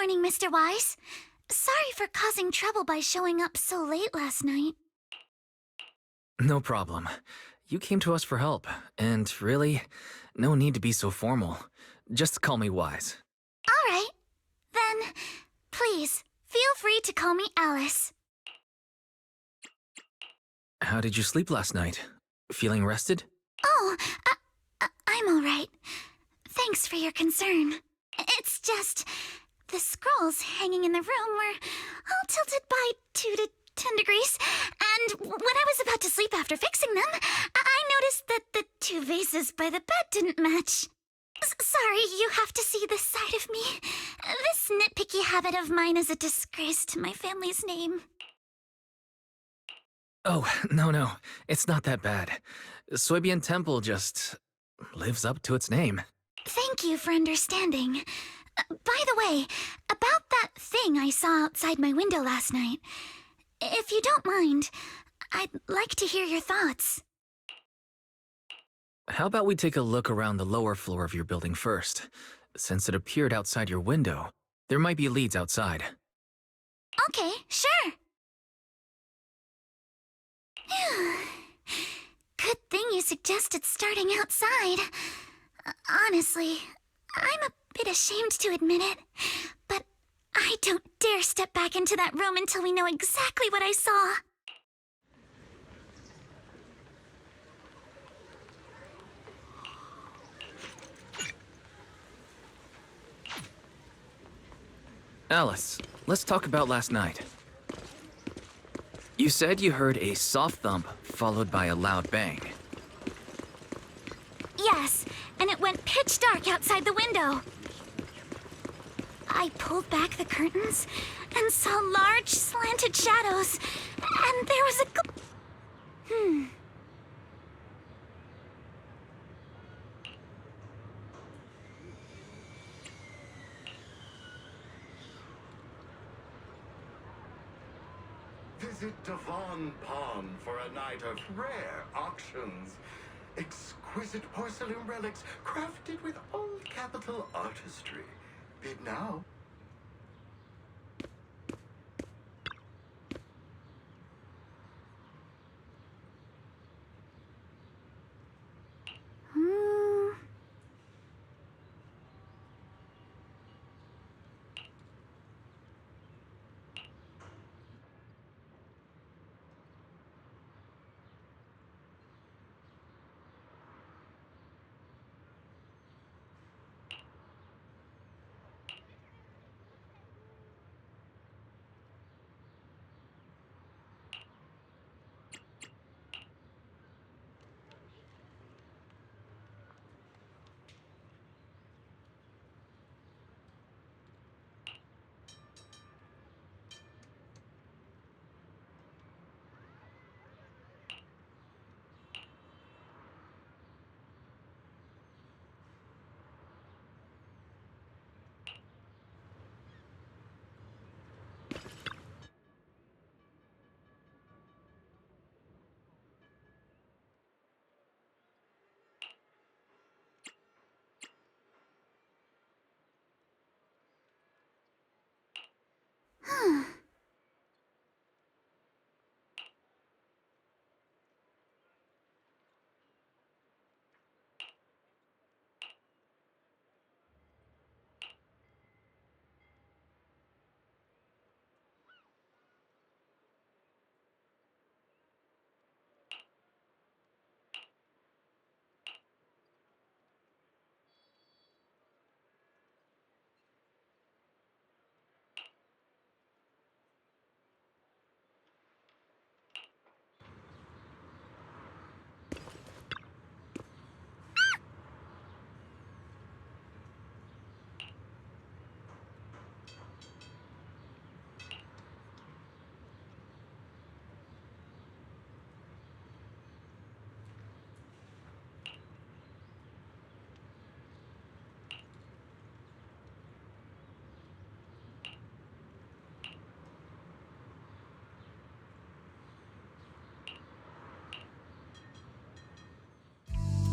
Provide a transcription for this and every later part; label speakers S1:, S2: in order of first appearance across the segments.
S1: morning, Mr. Wise. Sorry for causing trouble by showing up so late last night.
S2: No problem. You came to us for help, and really, no need to be so formal. Just call me Wise.
S1: All right. Then, please, feel free to call me Alice.
S2: How did you sleep last night? Feeling rested?
S1: Oh, I'm all right. Thanks for your concern. It's just, the scrolls hanging in the room were all tilted by 2 to 10 degrees, and when I was about to sleep after fixing them, I noticed that the 2 vases by the bed didn't match. Sorry, you have to see this side of me. This nitpicky habit of mine is a disgrace to my family's name.
S2: Oh, no, it's not that bad. Soybean Temple just lives up to its name.
S1: Thank you for understanding. By the way, about that thing I saw outside my window last night, if you don't mind, I'd like to hear your thoughts.
S2: How about we take a look around the lower floor of your building first? Since it appeared outside your window, there might be leads outside.
S1: Okay, sure. Good thing you suggested starting outside. Honestly, I'm a bit ashamed to admit it, but I don't dare step back into that room until we know exactly what I saw.
S2: Alice, let's talk about last night. You said you heard a soft thump followed by a loud bang.
S1: Yes, and it went pitch dark outside the window. I pulled back the curtains and saw large slanted shadows, and there was a
S3: Visit Devon Pond for a night of rare auctions. Exquisite porcelain relics crafted with all capital artistry. Bid now.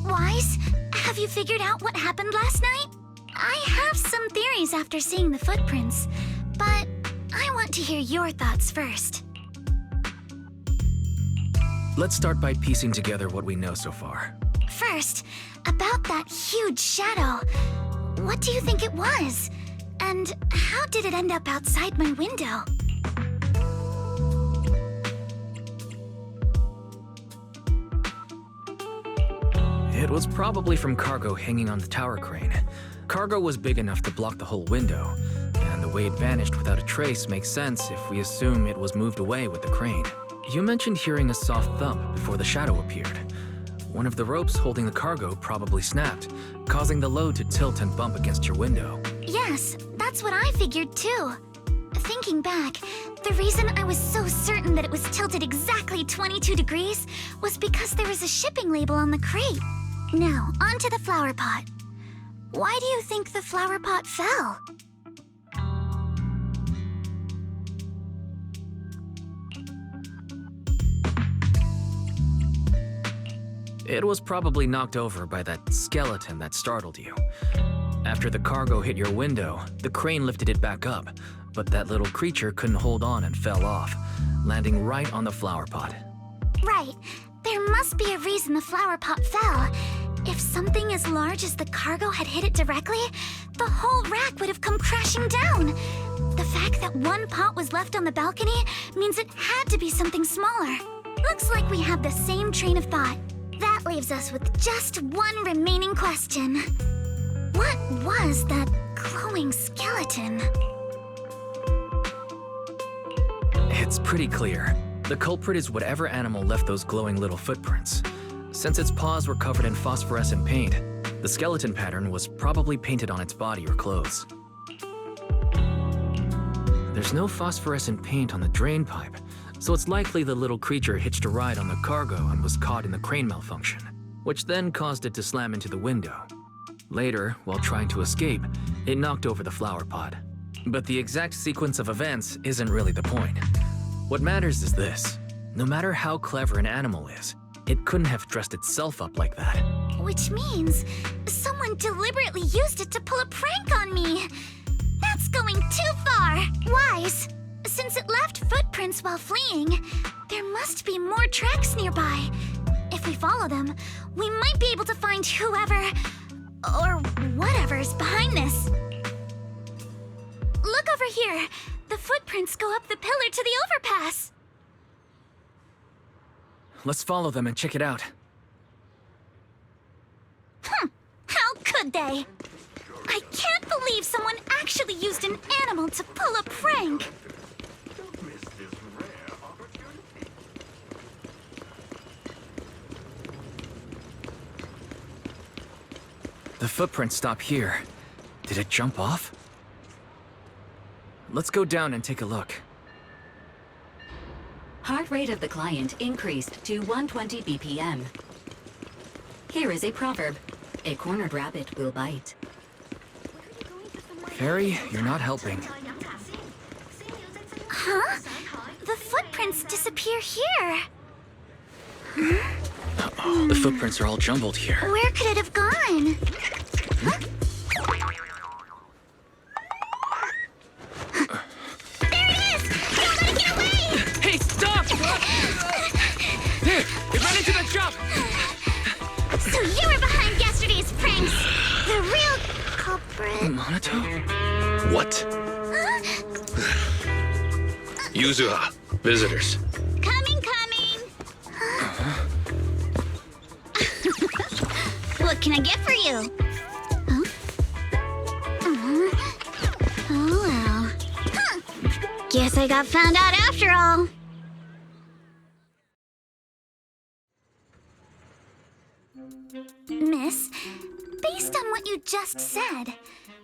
S1: Wise, have you figured out what happened last night? I have some theories after seeing the footprints, but I want to hear your thoughts first.
S2: Let's start by piecing together what we know so far.
S1: First, about that huge shadow. What do you think it was? And how did it end up outside my window?
S2: It was probably from cargo hanging on the tower crane. Cargo was big enough to block the whole window, and the way it vanished without a trace makes sense if we assume it was moved away with the crane. You mentioned hearing a soft thump before the shadow appeared. One of the ropes holding the cargo probably snapped, causing the load to tilt and bump against your window.
S1: Yes, that's what I figured too. Thinking back, the reason I was so certain that it was tilted exactly 22 degrees was because there was a shipping label on the crate. Now, onto the flower pot. Why do you think the flower pot fell?
S2: It was probably knocked over by that skeleton that startled you. After the cargo hit your window, the crane lifted it back up, but that little creature couldn't hold on and fell off, landing right on the flower pot.
S1: Right. There must be a reason the flower pot fell. If something as large as the cargo had hit it directly, the whole rack would have come crashing down. The fact that one pot was left on the balcony means it had to be something smaller. Looks like we have the same train of thought. That leaves us with just one remaining question. What was that glowing skeleton?
S2: It's pretty clear. The culprit is whatever animal left those glowing little footprints. Since its paws were covered in phosphorescent paint, the skeleton pattern was probably painted on its body or clothes. There's no phosphorescent paint on the drain pipe, so it's likely the little creature hitched a ride on the cargo and was caught in the crane malfunction, which then caused it to slam into the window. Later, while trying to escape, it knocked over the flower pot. But the exact sequence of events isn't really the point. What matters is this. No matter how clever an animal is, it couldn't have dressed itself up like that.
S1: Which means someone deliberately used it to pull a prank on me. That's going too far. Wise. Since it left footprints while fleeing, there must be more tracks nearby. If we follow them, we might be able to find whoever or whatever's behind this. Look over here. The footprints go up the pillar to the overpass.
S2: Let's follow them and check it out.
S1: How could they? I can't believe someone actually used an animal to pull a prank.
S3: Don't miss this rare opportunity.
S2: The footprints stop here. Did it jump off? Let's go down and take a look.
S4: Heart rate of the client increased to 120 BPM. Here is a proverb. A cornered rabbit will bite.
S2: Fairy, you're not helping.
S1: Huh? The footprints disappear here.
S2: Uh-oh, the footprints are all jumbled here.
S1: Where could it have gone? Huh? There it is! Don't let it get away!
S2: Hey, stop! Here, it ran into the jump!
S1: So you were behind yesterday's pranks! The real culprit...
S2: Monato?
S5: What?
S1: Huh?
S5: Yuzuha, visitors.
S1: Coming! What can I get for you? Huh? Oh, well. Huh. Guess I got found out after all. Miss, based on what you just said,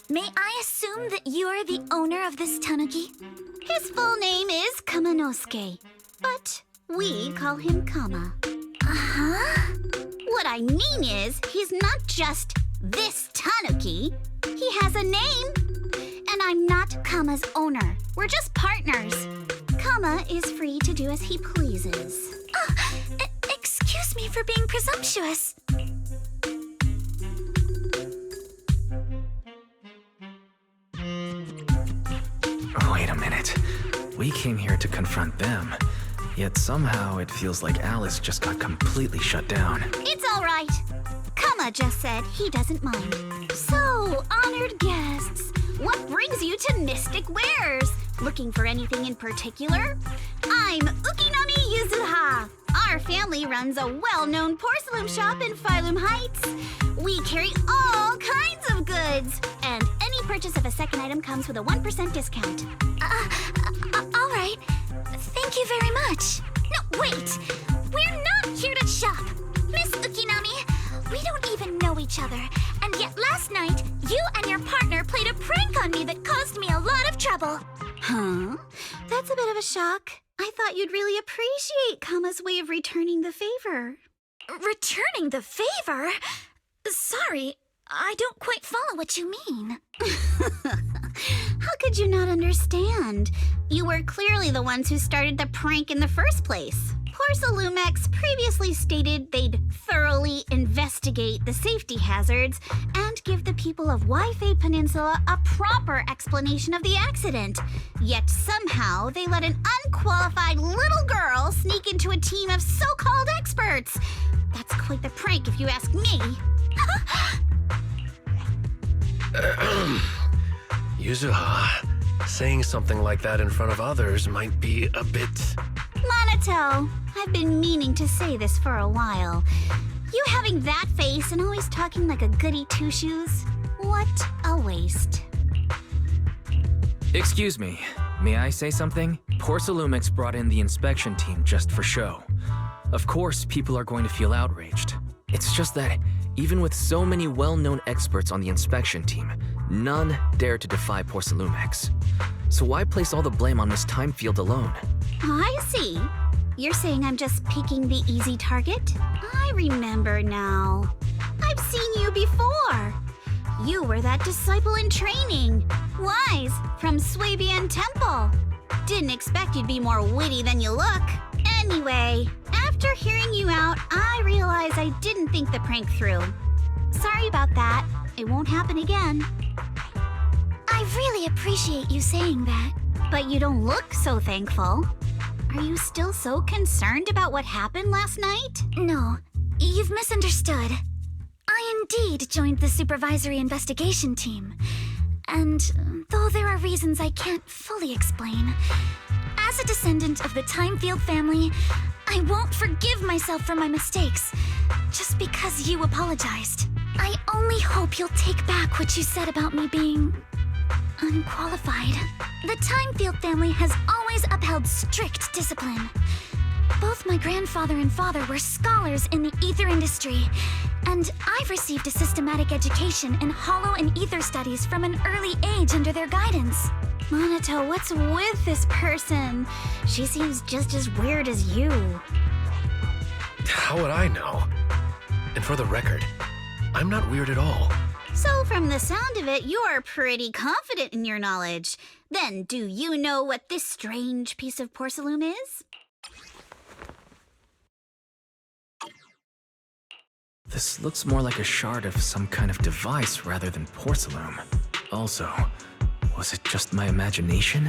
S1: may I assume that you are the owner of this tanuki? His full name is Kamanosuke, but we call him Kama. Uh-huh. What I mean is, he's not just this tanuki. He has a name. And I'm not Kama's owner. We're just partners. Kama is free to do as he pleases. Excuse me for being presumptuous.
S2: Wait a minute. We came here to confront them, yet somehow it feels like Alice just got completely shut down.
S1: It's all right. Kama just said he doesn't mind. So, honored guests, what brings you to Mystic Wares? Looking for anything in particular? I'm Ukinami Yuzuha. Our family runs a well-known porcelain shop in Phylum Heights. We carry all kinds of goods, and any purchase of a second item comes with a 1% discount. All right. Thank you very much. No, wait. We're not here to shop. Miss Ukinami, we don't even know each other, and yet last night, you and your partner played a prank on me that caused me a lot of trouble. Huh? That's a bit of a shock. I thought you'd really appreciate Kama's way of returning the favor. Returning the favor? Sorry, I don't quite follow what you mean. How could you not understand? You were clearly the ones who started the prank in the first place. Porcelumex previously stated they'd thoroughly investigate the safety hazards and give the people of Waifei Peninsula a proper explanation of the accident. Yet somehow they let an unqualified little girl sneak into a team of so-called experts. That's quite the prank if you ask me.
S5: Yuzuha, saying something like that in front of others might be a bit...
S1: Monato, I've been meaning to say this for a while. You having that face and always talking like a goody two-shoes? What a waste.
S2: Excuse me, may I say something? Porcelumex brought in the inspection team just for show. Of course, people are going to feel outraged. It's just that, even with so many well-known experts on the inspection team, none dare to defy Porcelumex. So why place all the blame on Miss Timefield alone?
S1: I see. You're saying I'm just picking the easy target? I remember now. I've seen you before. You were that disciple in training. Wise, from Swabian Temple. Didn't expect you'd be more witty than you look. Anyway, after hearing you out, I realized I didn't think the prank through. Sorry about that. It won't happen again. I really appreciate you saying that. But you don't look so thankful. Are you still so concerned about what happened last night? No, you've misunderstood. I indeed joined the supervisory investigation team. And though there are reasons I can't fully explain, as a descendant of the Timefield family, I won't forgive myself for my mistakes just because you apologized. I only hope you'll take back what you said about me being unqualified. The Timefield family has always upheld strict discipline. Both my grandfather and father were scholars in the ether industry, and I've received a systematic education in hollow and ether studies from an early age under their guidance. Monato, what's with this person? She seems just as weird as you.
S5: How would I know? And for the record, I'm not weird at all.
S1: So from the sound of it, you're pretty confident in your knowledge. Then do you know what this strange piece of porcelain is?
S2: This looks more like a shard of some kind of device rather than porcelain. Also, was it just my imagination?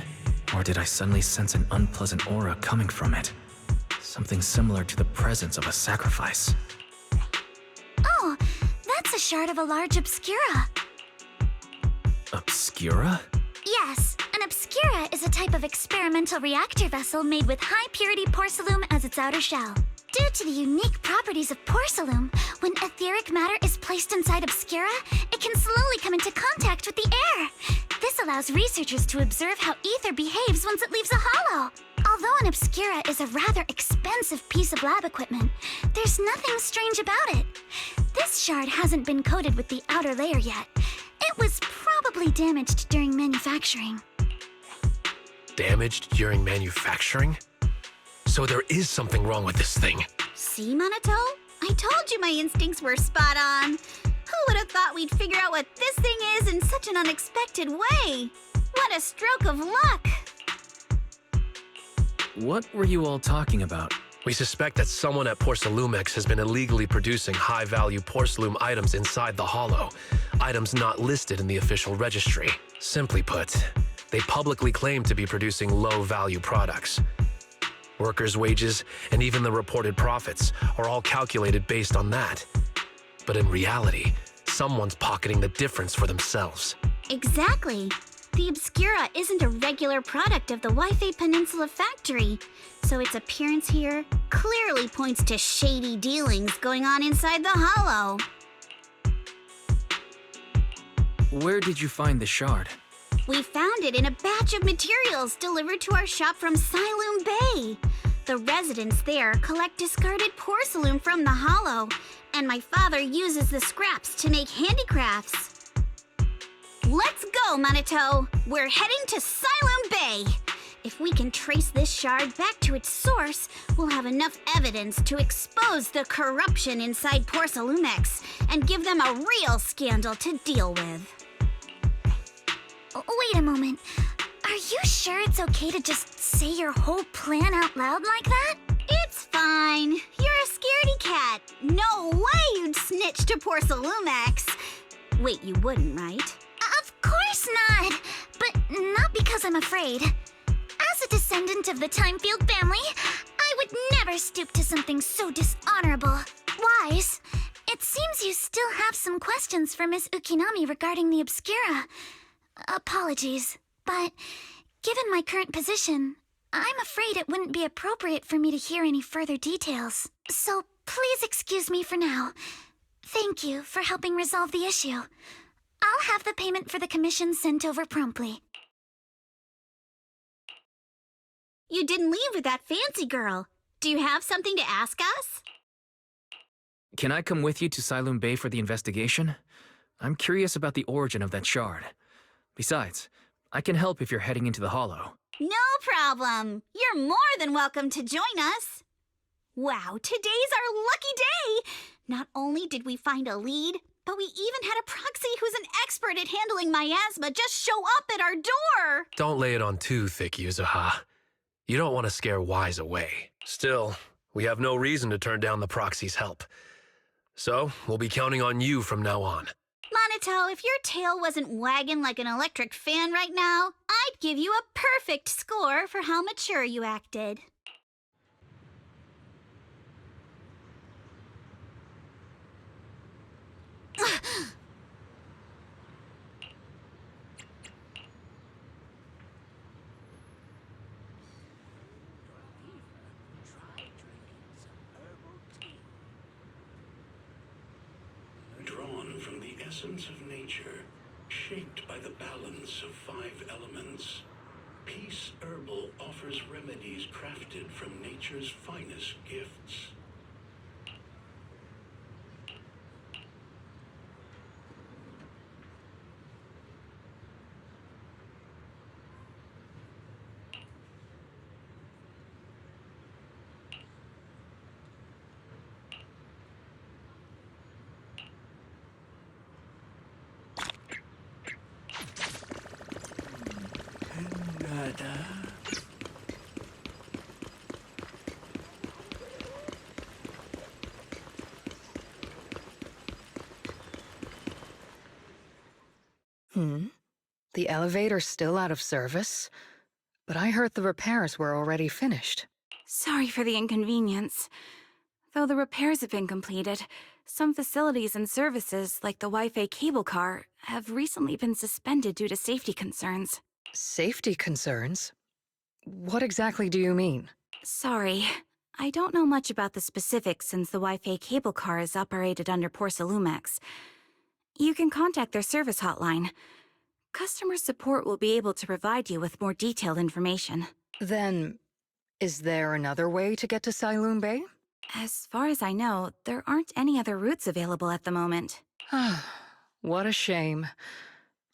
S2: Or did I suddenly sense an unpleasant aura coming from it? Something similar to the presence of a sacrifice.
S1: Oh, that's a shard of a large obscura.
S2: Obscura?
S1: Yes, an obscura is a type of experimental reactor vessel made with high-purity porcelain as its outer shell. Due to the unique properties of porcelain, when etheric matter is placed inside obscura, it can slowly come into contact with the air. This allows researchers to observe how ether behaves once it leaves a hollow. Although an obscura is a rather expensive piece of lab equipment, there's nothing strange about it. This shard hasn't been coated with the outer layer yet. It was probably damaged during manufacturing.
S5: Damaged during manufacturing? So there is something wrong with this thing.
S1: See, Monato? I told you my instincts were spot on. Who would have thought we'd figure out what this thing is in such an unexpected way? What a stroke of luck!
S2: What were you all talking about?
S5: We suspect that someone at Porcelumex has been illegally producing high-value porcelain items inside the hollow. Items not listed in the official registry. Simply put, They publicly claim to be producing low-value products. Workers' wages and even the reported profits are all calculated based on that. But in reality, someone's pocketing the difference for themselves.
S1: Exactly. The Obscura isn't a regular product of the Wi-Fi Peninsula factory, so its appearance here clearly points to shady dealings going on inside the Hollow.
S2: Where did you find the shard?
S1: We found it in a batch of materials delivered to our shop from Siloom Bay. The residents there collect discarded porcelain from the Hollow, and my father uses the scraps to make handicrafts. Let's go, Manito! We're heading to Siloom Bay! If we can trace this shard back to its source, we'll have enough evidence to expose the corruption inside Porcelumex and give them a real scandal to deal with. Wait a moment. Are you sure it's okay to just say your whole plan out loud like that? It's fine. You're a scaredy cat. No way you'd snitch to Porcelumex. Wait, you wouldn't, right? Of course not. But not because I'm afraid. As a descendant of the Timefield family, I would never stoop to something so dishonorable. Wise, it seems you still have some questions for Miss Ukinami regarding the Obscura. Apologies, but given my current position, I'm afraid it wouldn't be appropriate for me to hear any further details. So please excuse me for now. Thank you for helping resolve the issue. I'll have the payment for the commission sent over promptly. You didn't leave with that fancy girl. Do you have something to ask us?
S2: Can I come with you to Siloom Bay for the investigation? I'm curious about the origin of that shard. Besides, I can help if you're heading into the Hollow.
S1: No problem. You're more than welcome to join us. Wow, today's our lucky day! Not only did we find a lead, but we even had a proxy who's an expert at handling miasma just show up at our door!
S5: Don't lay it on too thick, Yuzuha. You don't want to scare Wise away. Still, we have no reason to turn down the proxy's help. So, we'll be counting on you from now on.
S1: Manito, if your tail wasn't wagging like an electric fan right now, I'd give you a perfect score for how mature you acted.
S6: Drawn from the essence of nature, shaped by the balance of 5 elements, Peace Herbal offers remedies crafted from nature's finest gifts.
S7: The elevator's still out of service? But I heard the repairs were already finished.
S8: Sorry for the inconvenience. Though the repairs have been completed, some facilities and services, like the Wi-Fi cable car, have recently been suspended due to safety concerns.
S7: Safety concerns? What exactly do you mean?
S8: Sorry, I don't know much about the specifics since the Wi-Fi cable car is operated under Porcelumex. You can contact their service hotline. Customer support will be able to provide you with more detailed information.
S7: Then, is there another way to get to Siloom Bay?
S8: As far as I know, there aren't any other routes available at the moment.
S7: What a shame.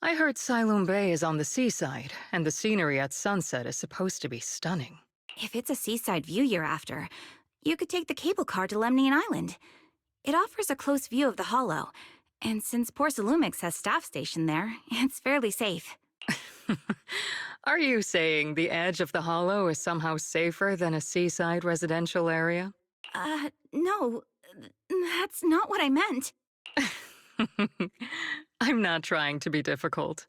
S7: I heard Siloom Bay is on the seaside, and the scenery at sunset is supposed to be stunning.
S8: If it's a seaside view you're after, you could take the cable car to Lemnian Island. It offers a close view of the Hollow, and since Porcelumix has staff stationed there, it's fairly safe.
S7: Are you saying the edge of the Hollow is somehow safer than a seaside residential area?
S8: No, that's not what I meant.
S7: I'm not trying to be difficult.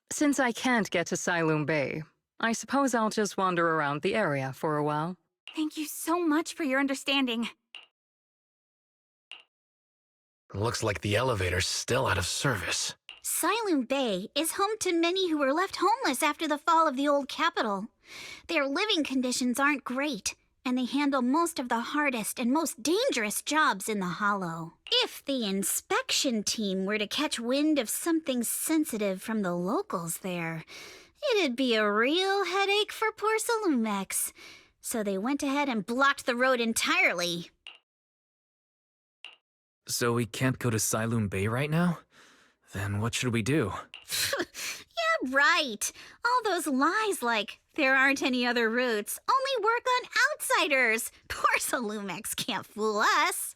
S7: Since I can't get to Siloam Bay, I suppose I'll just wander around the area for a while.
S8: Thank you so much for your understanding.
S5: Looks like the elevator's still out of service.
S1: Siloam Bay is home to many who were left homeless after the fall of the old capital. Their living conditions aren't great, and they handle most of the hardest and most dangerous jobs in the Hollow. If the inspection team were to catch wind of something sensitive from the locals there, it'd be a real headache for poor Salumex. So they went ahead and blocked the road entirely.
S2: So we can't go to Siloam Bay right now? Then what should we do?
S1: Yeah, right. All those lies like, there aren't any other routes, only work on outsiders. Poor Salumex can't fool us.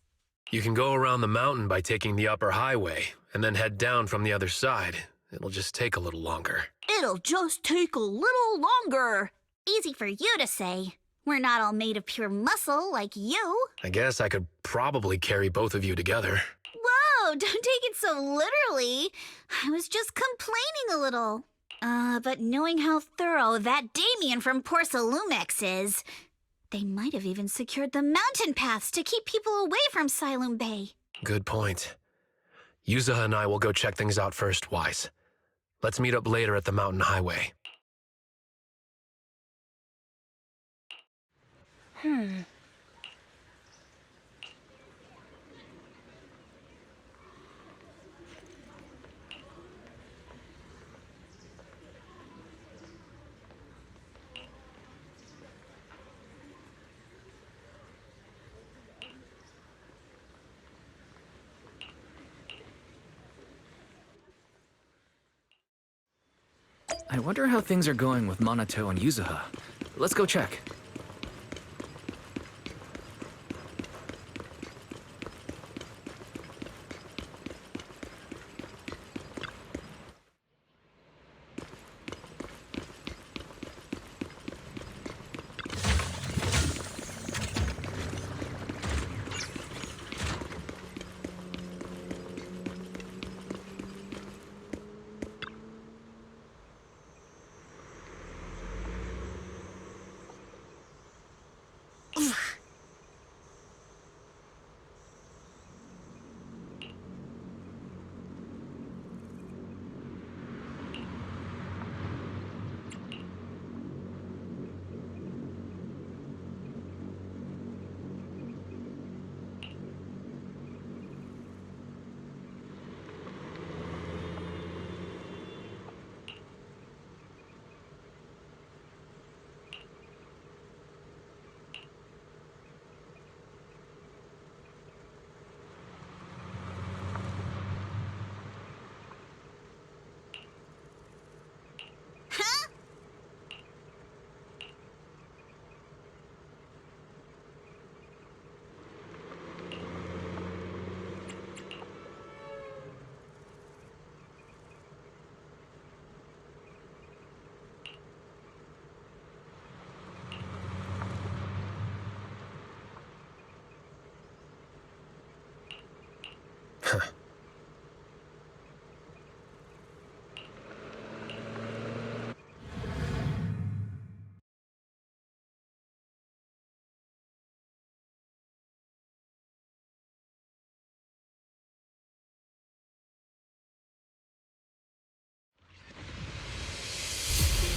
S5: You can go around the mountain by taking the upper highway, and then head down from the other side. It'll just take a little longer.
S1: It'll just take a little longer. Easy for you to say. We're not all made of pure muscle like you.
S5: I guess I could probably carry both of you together.
S1: Whoa, don't take it so literally. I was just complaining a little. But knowing how thorough that Damien from Poor Salumex is, they might have even secured the mountain paths to keep people away from Siloam Bay.
S5: Good point. Yuzaha and I will go check things out first, Wise. Let's meet up later at the mountain highway.
S2: I wonder how things are going with Minato and Yuzaha. Let's go check.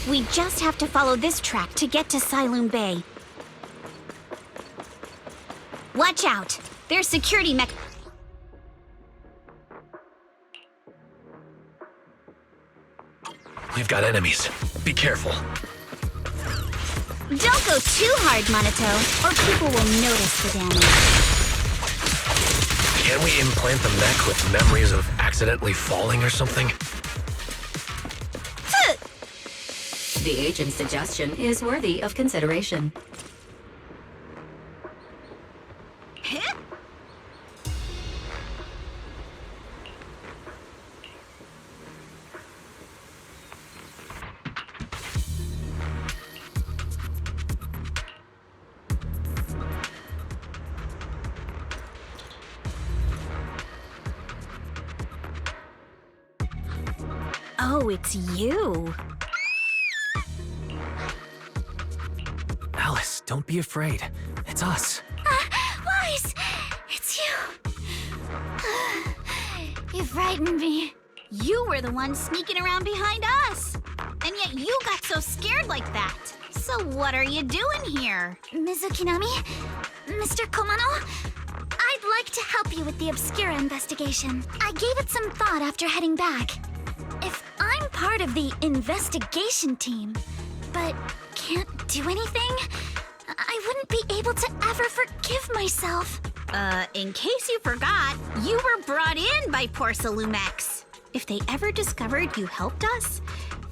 S1: We just have to follow this track to get to Siloam Bay. Watch out! There's security mech...
S5: We've got enemies. Be careful.
S1: Don't go too hard, Minato, or people will notice the damage.
S5: Can we implant the mech with memories of accidentally falling or something?
S4: The agent's suggestion is worthy of consideration.
S8: Oh, it's you.
S2: Alice, don't be afraid. It's us.
S1: Wise! It's you! You frightened me.
S9: You were the one sneaking around behind us. And yet you got so scared like that. So what are you doing here?
S1: Ms. Ukinami? Mr. Komano? I'd like to help you with the Obscura investigation. I gave it some thought after heading back. If I'm part of the investigation team, but can't do anything, I wouldn't be able to ever forgive myself.
S9: In case you forgot, you were brought in by Porcelumex. If they ever discovered you helped us,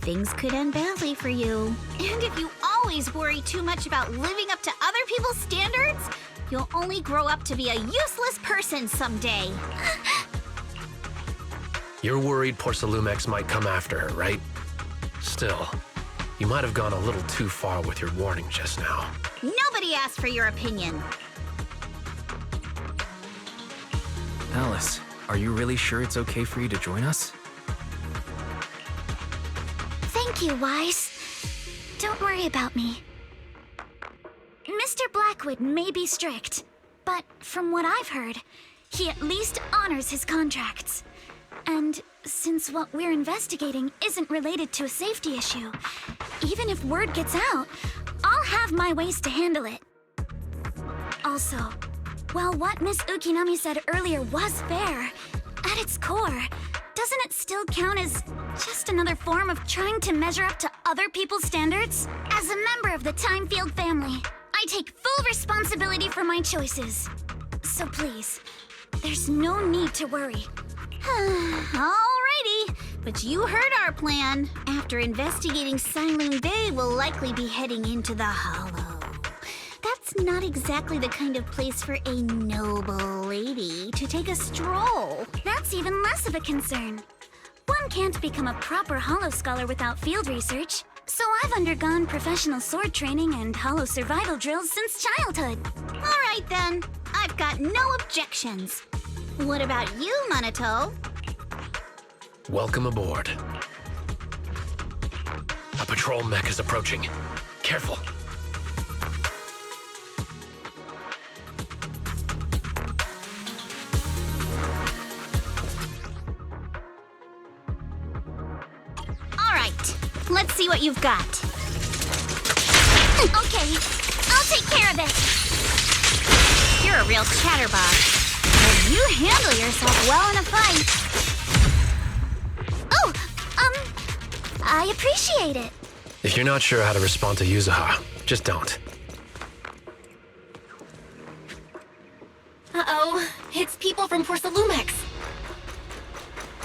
S9: things could end badly for you. And if you always worry too much about living up to other people's standards, you'll only grow up to be a useless person someday.
S5: You're worried Porcelumex might come after her, right? Still, you might have gone a little too far with your warning just now.
S9: Nobody asked for your opinion.
S2: Alice, are you really sure it's okay for you to join us?
S1: Thank you, Wise. Don't worry about me. Mr. Blackwood may be strict, but from what I've heard, he at least honors his contracts. And since what we're investigating isn't related to a safety issue, even if word gets out, I'll have my ways to handle it. Also, while what Miss Ukinami said earlier was fair, at its core, doesn't it still count as just another form of trying to measure up to other people's standards? As a member of the Timefield family, I take full responsibility for my choices. So please, there's no need to worry.
S9: Alrighty, but you heard our plan. After investigating Silent Bay, we'll likely be heading into the Hollow. That's not exactly the kind of place for a noble lady to take a stroll.
S1: That's even less of a concern. One can't become a proper Hollow scholar without field research. So I've undergone professional sword training and Hollow survival drills since childhood.
S9: Alright then, I've got no objections. What about you, Monato?
S5: Welcome aboard. A patrol mech is approaching. Careful.
S9: Alright, let's see what you've got.
S1: Okay, I'll take care of it.
S9: You're a real chatterbox. But you handle yourself well in a fight.
S1: Oh, I appreciate it.
S5: If you're not sure how to respond to Yuzuha, just don't.
S9: Uh-oh, it's people from Porcelumex.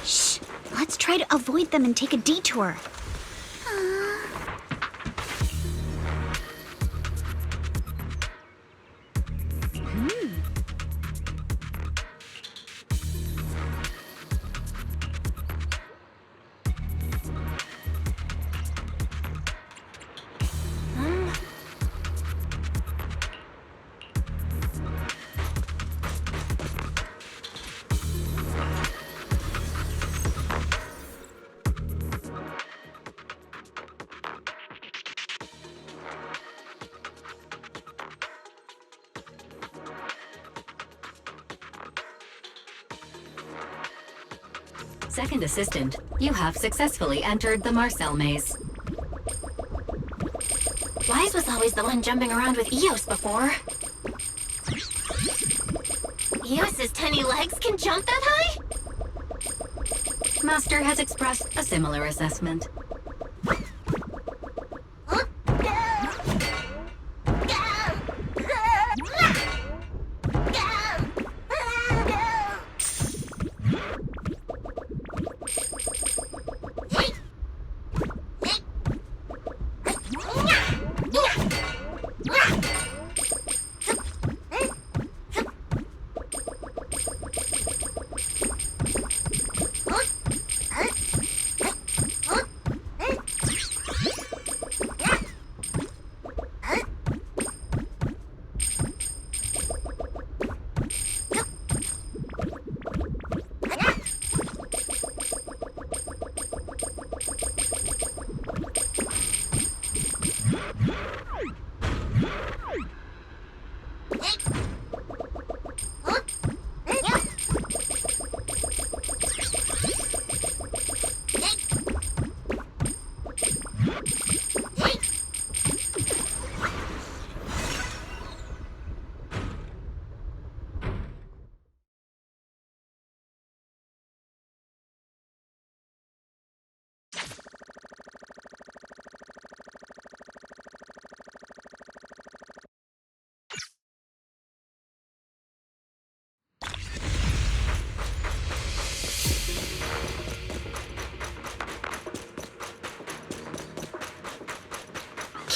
S9: Shh, let's try to avoid them and take a detour.
S4: Second assistant, you have successfully entered the Marcel maze.
S1: Wise was always the one jumping around with Eos before. Eos's tiny legs can jump that high?
S4: Master has expressed a similar assessment.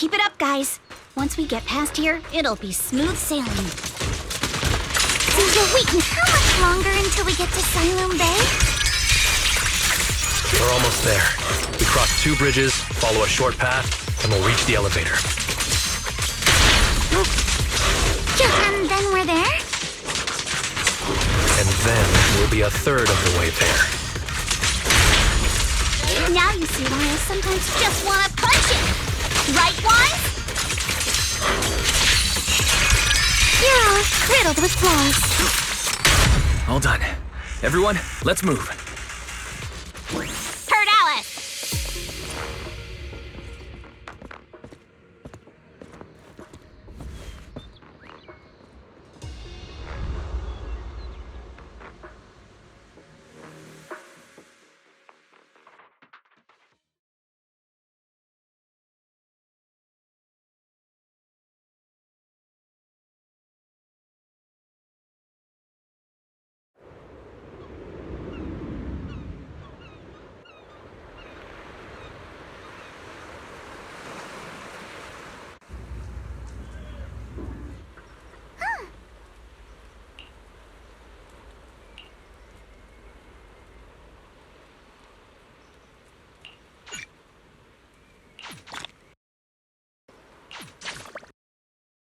S9: Keep it up, guys. Once we get past here, it'll be smooth sailing.
S1: So you're waiting how much longer until we get to Siloam Bay?
S5: We're almost there. We cross 2 bridges, follow a short path, and we'll reach the elevator.
S1: And then we're there?
S5: And then we'll be a third of the way there.
S9: Now you see why I sometimes just want to punch it. Right, Wise?
S1: You're all riddled with flaws.
S2: All done. Everyone, let's move.